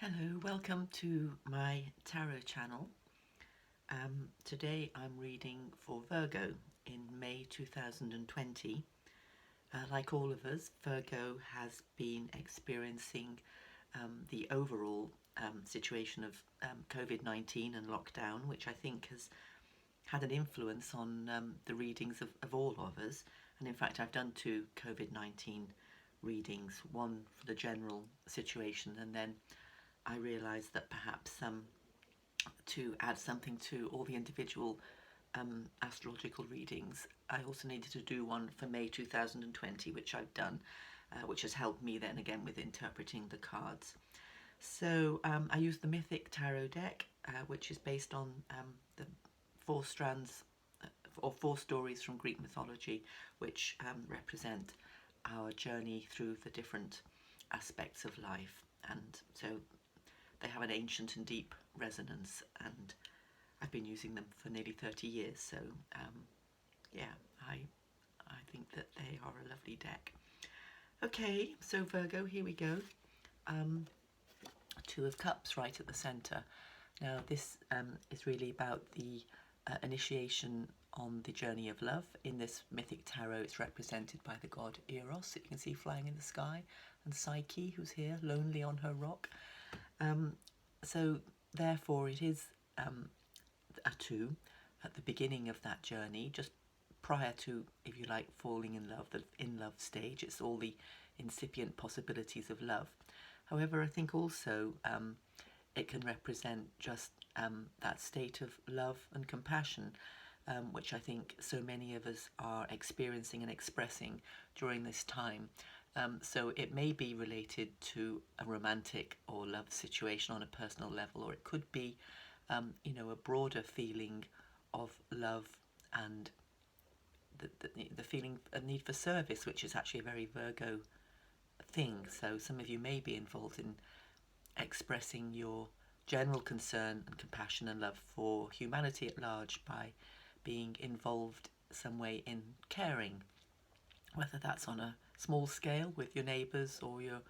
Hello, welcome to my tarot channel. Today I'm reading for Virgo in May 2020. Like all of us, Virgo has been experiencing the overall situation of COVID-19 and lockdown, which I think has had an influence on the readings of all of us. And in fact, I've done two COVID-19 readings, one for the general situation, and then I realised that perhaps to add something to all the individual astrological readings, I also needed to do one for May 2020, which I've done, which has helped me then again with interpreting the cards. So I used the Mythic Tarot deck, which is based on the four strands or four stories from Greek mythology, which represent our journey through the different aspects of life. And so they have an ancient and deep resonance, and I've been using them for nearly 30 years. So yeah, I think that they are a lovely deck. Okay, so Virgo, here we go. Two of Cups right at the centre. Now this is really about the initiation on the journey of love. In this mythic tarot, it's represented by the god Eros, that you can see flying in the sky, and Psyche, who's here, lonely on her rock. So therefore it is a two at the beginning of that journey, just prior to, if you like, falling in love, the in love stage. It's all the incipient possibilities of love. However, I think also it can represent just that state of love and compassion, which I think so many of us are experiencing and expressing during this time. So it may be related to a romantic or love situation on a personal level, or it could be, a broader feeling of love and the feeling, a need for service, which is actually a very Virgo thing. So some of you may be involved in expressing your general concern and compassion and love for humanity at large by being involved some way in caring, whether that's on a small scale with your neighbours or your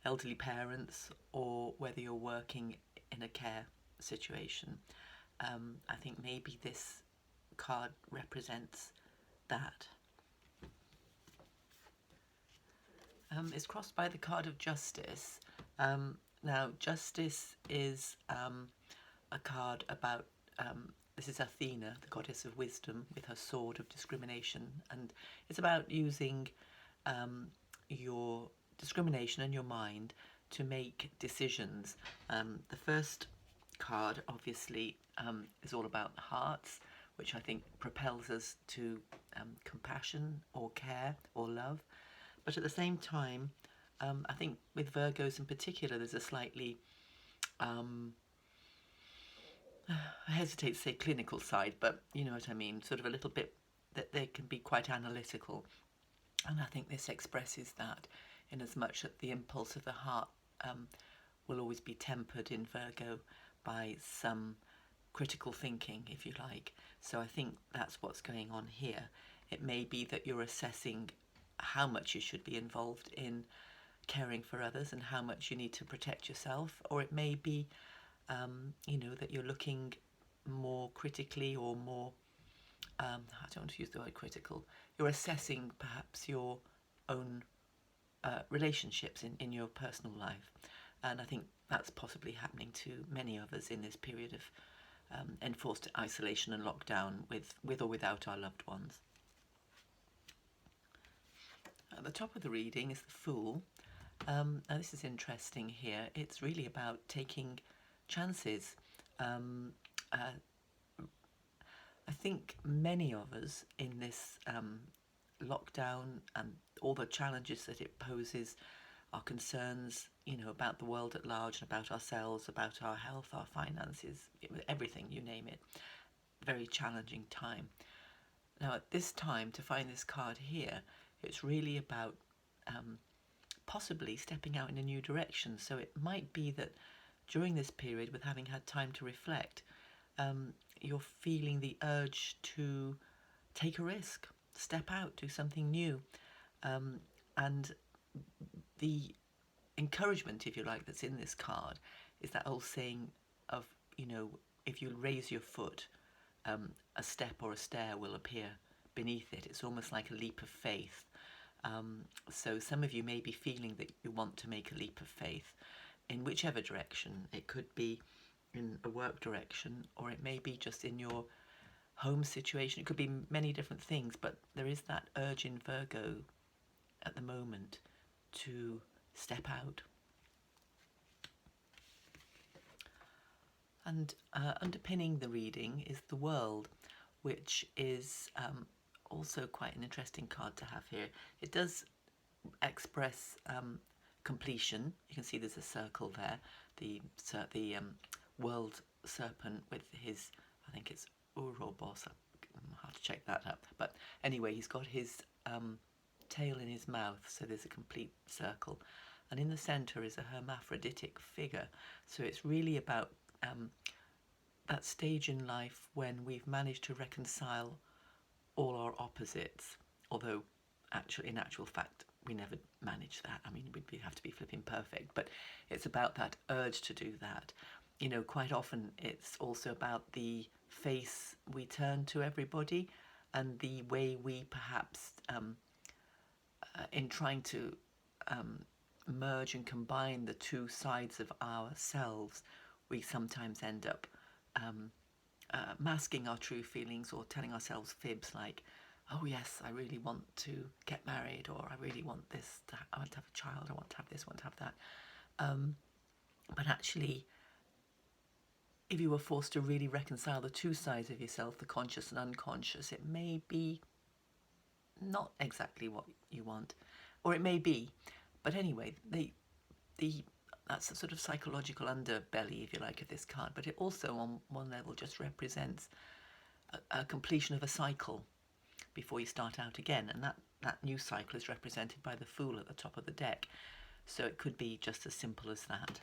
elderly parents, or whether you're working in a care situation. I think maybe this card represents that. It's crossed by the card of Justice. Now, Justice is a card about, this is Athena, the goddess of wisdom, with her sword of discrimination, and it's about using your discrimination and your mind to make decisions. The first card, obviously, is all about hearts, which I think propels us to compassion or care or love. But at the same time, I think with Virgos in particular, there's a slightly, I hesitate to say clinical side, but you know what I mean, sort of a little bit that they can be quite analytical. And I think this expresses that, in as much that the impulse of the heart will always be tempered in Virgo by some critical thinking, if you like. So I think that's what's going on here. It may be that you're assessing how much you should be involved in caring for others and how much you need to protect yourself, or it may be that you're looking more critically, or more I don't want to use the word critical, you're assessing perhaps your own relationships in your personal life. And I think that's possibly happening to many of us in this period of enforced isolation and lockdown, with or without our loved ones. At the top of the reading is the Fool. Now this is interesting here. It's really about taking chances. I think many of us in this lockdown and all the challenges that it poses, our concerns, about the world at large, and about ourselves, about our health, our finances, everything, you name it. Very challenging time. Now at this time, to find this card here, it's really about possibly stepping out in a new direction. So it might be that during this period, with having had time to reflect, you're feeling the urge to take a risk, step out, do something new. And the encouragement, if you like, that's in this card is that old saying of, if you raise your foot, a step or a stair will appear beneath it. It's almost like a leap of faith. So some of you may be feeling that you want to make a leap of faith in whichever direction. It could be in a work direction, or it may be just in your home situation. It could be many different things, but there is that urge in Virgo at the moment to step out. And underpinning the reading is the World, which is also quite an interesting card to have here. It does express completion. You can see there's a circle there. The world serpent with his, I think it's Ouroboros. I'll have to check that up. But anyway, he's got his tail in his mouth, so there's a complete circle. And in the centre is a hermaphroditic figure. So it's really about that stage in life when we've managed to reconcile all our opposites, although in actual fact we never manage that. I mean, we'd have to be flipping perfect, but it's about that urge to do that. Quite often it's also about the face we turn to everybody, and the way we perhaps in trying to merge and combine the two sides of ourselves, we sometimes end up masking our true feelings or telling ourselves fibs like, oh yes, I really want to get married, or I really want this, I want to have a child, I want to have this, I want to have that. But actually, if you were forced to really reconcile the two sides of yourself, the conscious and unconscious, it may be not exactly what you want, or it may be. But anyway, that's a sort of psychological underbelly, if you like, of this card. But it also, on one level, just represents a completion of a cycle before you start out again. And that new cycle is represented by the Fool at the top of the deck. So it could be just as simple as that.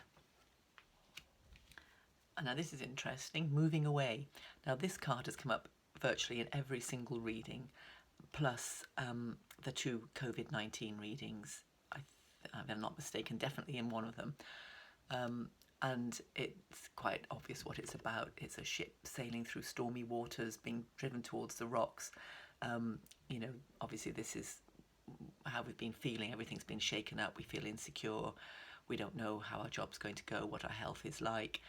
And now this is interesting, moving away. Now this card has come up virtually in every single reading, plus the two COVID-19 readings. If I'm not mistaken, definitely in one of them. And it's quite obvious what it's about. It's a ship sailing through stormy waters, being driven towards the rocks. Obviously this is how we've been feeling. Everything's been shaken up. We feel insecure. We don't know how our job's going to go, what our health is like,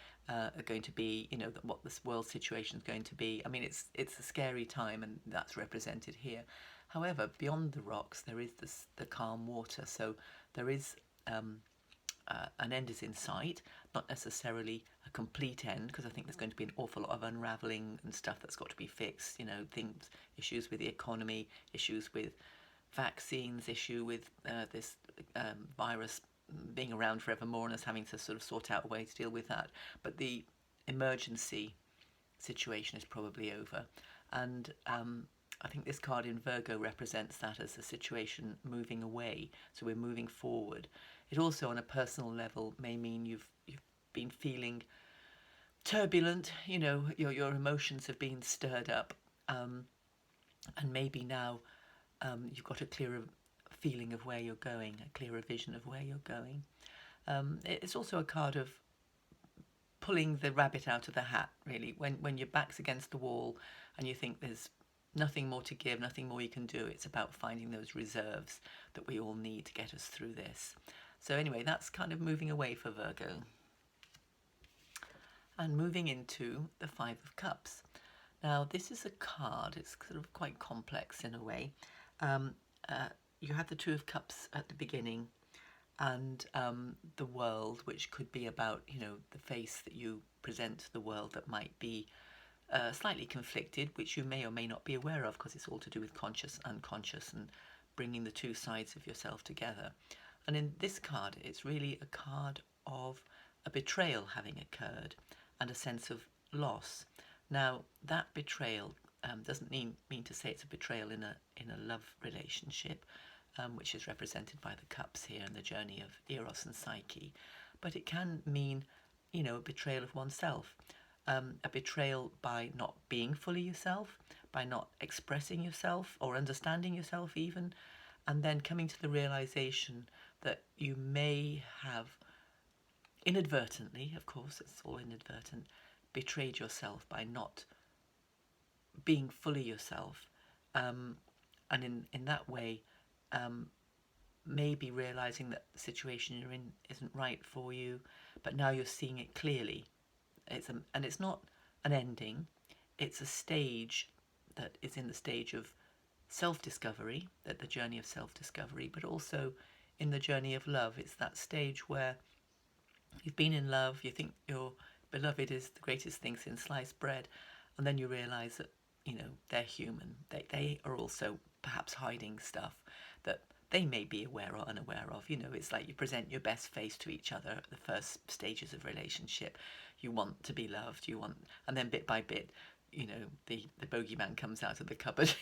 going to be, what this world situation is going to be. I mean, it's a scary time, and that's represented here. However, beyond the rocks, there is the calm water. So there is an end is in sight, not necessarily a complete end, because I think there's going to be an awful lot of unravelling and stuff that's got to be fixed. Issues with the economy, issues with vaccines, issue with this virus being around forevermore and us having to sort of sort out a way to deal with that. But the emergency situation is probably over. And I think this card in Virgo represents that as a situation moving away. So we're moving forward. It also, on a personal level, may mean you've been feeling turbulent. Your emotions have been stirred up, and maybe now you've got a clearer feeling of where you're going, a clearer vision of where you're going. It's also a card of pulling the rabbit out of the hat, really. When your back's against the wall and you think there's nothing more to give, nothing more you can do, it's about finding those reserves that we all need to get us through this. So anyway, that's kind of moving away for Virgo. And moving into the Five of Cups. Now, this is a card, it's sort of quite complex in a way. You have the Two of Cups at the beginning, and the World, which could be about, the face that you present to the world that might be slightly conflicted, which you may or may not be aware of, because it's all to do with conscious, unconscious, and bringing the two sides of yourself together. And in this card, it's really a card of a betrayal having occurred and a sense of loss. Now, that betrayal doesn't mean to say it's a betrayal in a love relationship, which is represented by the cups here and the journey of Eros and Psyche, but it can mean, a betrayal of oneself, a betrayal by not being fully yourself, by not expressing yourself or understanding yourself even, and then coming to the realization that you may have inadvertently, of course, it's all inadvertent, betrayed yourself by not being fully yourself. And in that way, maybe realizing that the situation you're in isn't right for you, but now you're seeing it clearly. And it's not an ending, it's a stage that is in the stage of self-discovery, that the journey of self-discovery, but also in the journey of love. It's that stage where you've been in love, you think your beloved is the greatest thing since sliced bread, and then you realize that, they're human. They are also perhaps hiding stuff that they may be aware or unaware of. It's like you present your best face to each other at the first stages of relationship. You want to be loved, and then bit by bit, the bogeyman comes out of the cupboard,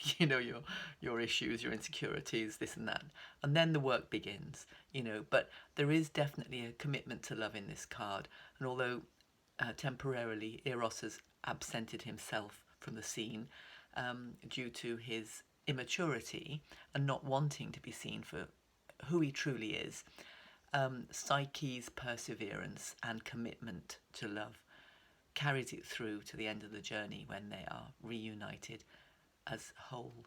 your issues, your insecurities, this and that. And then the work begins, but there is definitely a commitment to love in this card. And although temporarily Eros has absented himself from the scene due to his immaturity and not wanting to be seen for who he truly is, Psyche's perseverance and commitment to love carries it through to the end of the journey when they are reunited as whole,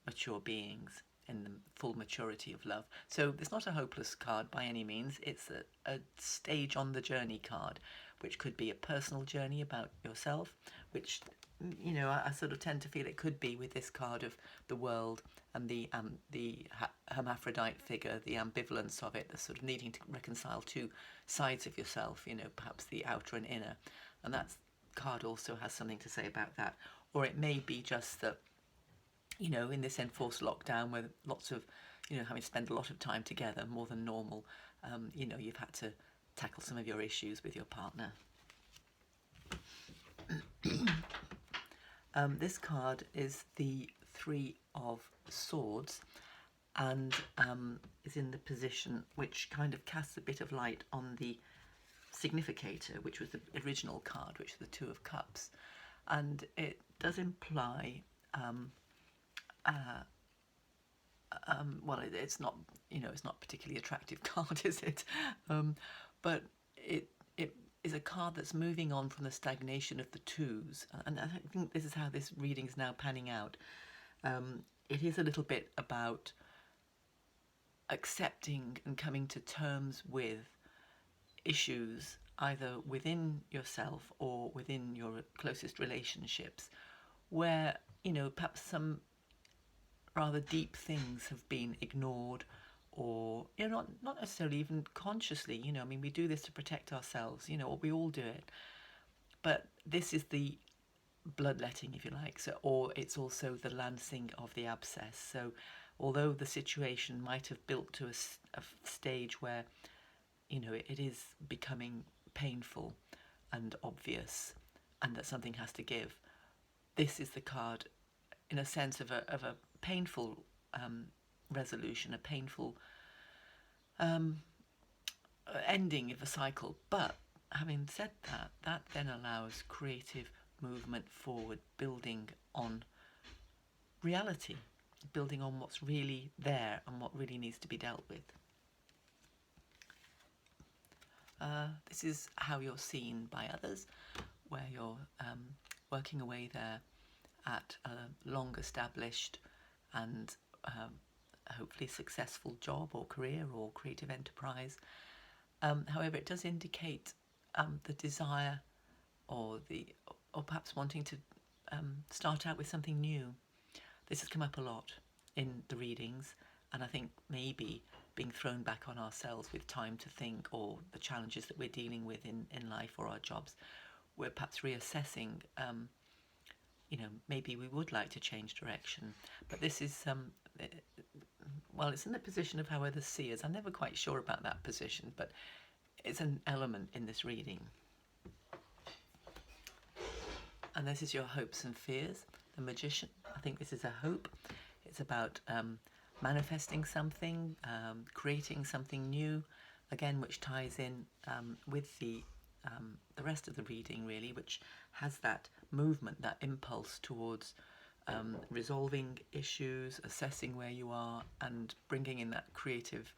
mature beings in the full maturity of love. So it's not a hopeless card by any means. It's a stage on the journey card, which could be a personal journey about yourself, which, I sort of tend to feel it could be with this card of the world and the hermaphrodite figure, the ambivalence of it, the sort of needing to reconcile two sides of yourself, perhaps the outer and inner. And that card also has something to say about that. Or it may be just that, in this enforced lockdown where lots of, having to spend a lot of time together, more than normal, you've had to tackle some of your issues with your partner. This card is the Three of Swords, and is in the position which kind of casts a bit of light on the significator, which was the original card, which is the Two of Cups. And it does imply well, it's not, it's not a particularly attractive card, is it? But it is a card that's moving on from the stagnation of the twos, and I think this is how this reading is now panning out. It is a little bit about accepting and coming to terms with issues either within yourself or within your closest relationships, where, perhaps some rather deep things have been ignored, or not necessarily even consciously. We do this to protect ourselves, or we all do it, but this is the bloodletting, if you like. So, or it's also the lancing of the abscess. So although the situation might have built to a stage where it is becoming painful and obvious, and that something has to give, this is the card, in a sense, of a painful resolution, a painful ending of a cycle. But having said that, that then allows creative movement forward, building on reality, building on what's really there and what really needs to be dealt with. This is how you're seen by others, where you're working away there at a long established and hopefully successful job or career or creative enterprise. However, it does indicate the desire or perhaps wanting to start out with something new. This has come up a lot in the readings, and I think maybe being thrown back on ourselves with time to think, or the challenges that we're dealing with in life or our jobs, we're perhaps reassessing, maybe we would like to change direction. But this is, well, it's in the position of how others see us. I'm never quite sure about that position, but it's an element in this reading. And this is your hopes and fears, the Magician. I think this is a hope. It's about manifesting something, creating something new, again, which ties in with the rest of the reading, really, which has that movement, that impulse towards resolving issues, assessing where you are, and bringing in that creative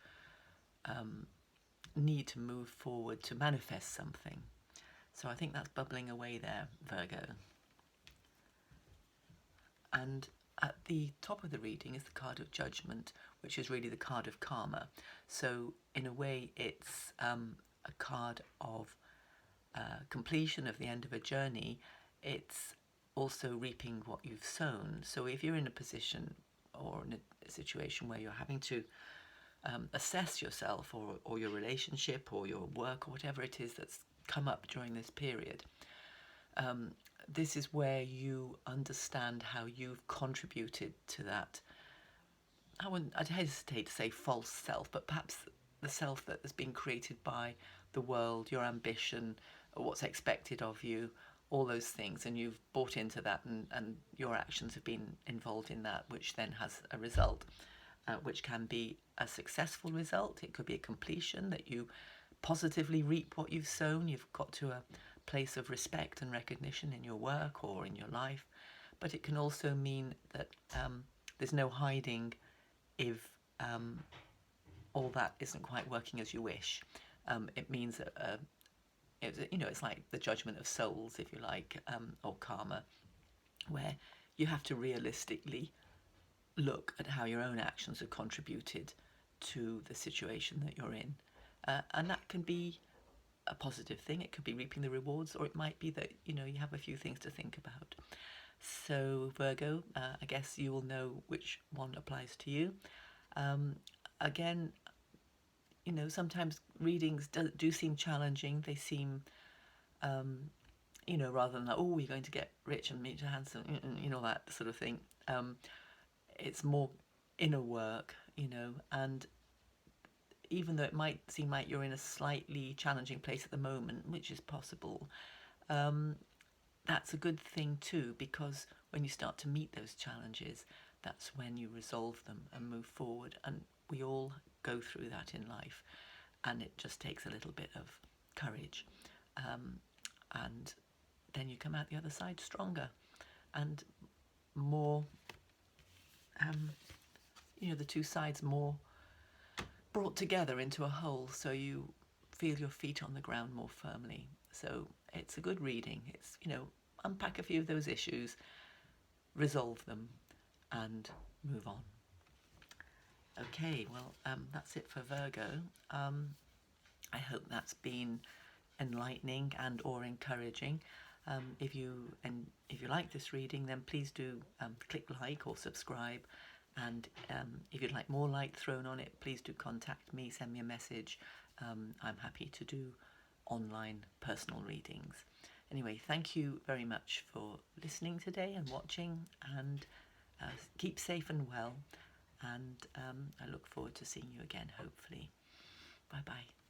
need to move forward to manifest something. So I think that's bubbling away there, Virgo. And at the top of the reading is the card of Judgment, which is really the card of karma. So in a way, it's a card of completion of the end of a journey. It's also reaping what you've sown. So if you're in a position or in a situation where you're having to assess yourself or your relationship or your work or whatever it is that's come up during this period, this is where you understand how you've contributed to that. I'd hesitate to say false self, but perhaps the self that has been created by the world, your ambition, what's expected of you, all those things, and you've bought into that, and your actions have been involved in that, which then has a result, which can be a successful result. It could be a completion, that you positively reap what you've sown. You've got to a place of respect and recognition in your work or in your life. But it can also mean that there's no hiding if all that isn't quite working as you wish. It means that it's like the judgment of souls, if you like, or karma, where you have to realistically look at how your own actions have contributed to the situation that you're in. And that can be a positive thing. It could be reaping the rewards, or it might be that, you have a few things to think about. So Virgo, I guess you will know which one applies to you. Again, sometimes readings do seem challenging. They seem, rather than like, oh, you're going to get rich and meet your handsome, that sort of thing. It's more inner work, and even though it might seem like you're in a slightly challenging place at the moment, which is possible, that's a good thing too, because when you start to meet those challenges, that's when you resolve them and move forward. And we all go through that in life, and it just takes a little bit of courage. And then you come out the other side stronger and more, the two sides more brought together into a whole, so you feel your feet on the ground more firmly. So it's a good reading. It's, unpack a few of those issues, resolve them, and move on. Okay, well, that's it for Virgo. I hope that's been enlightening and or encouraging. If you like this reading, then please do click like or subscribe. And if you'd like more light thrown on it, please do contact me, send me a message. I'm happy to do online personal readings. Anyway, thank you very much for listening today and watching, and keep safe and well. And I look forward to seeing you again, hopefully. Bye-bye.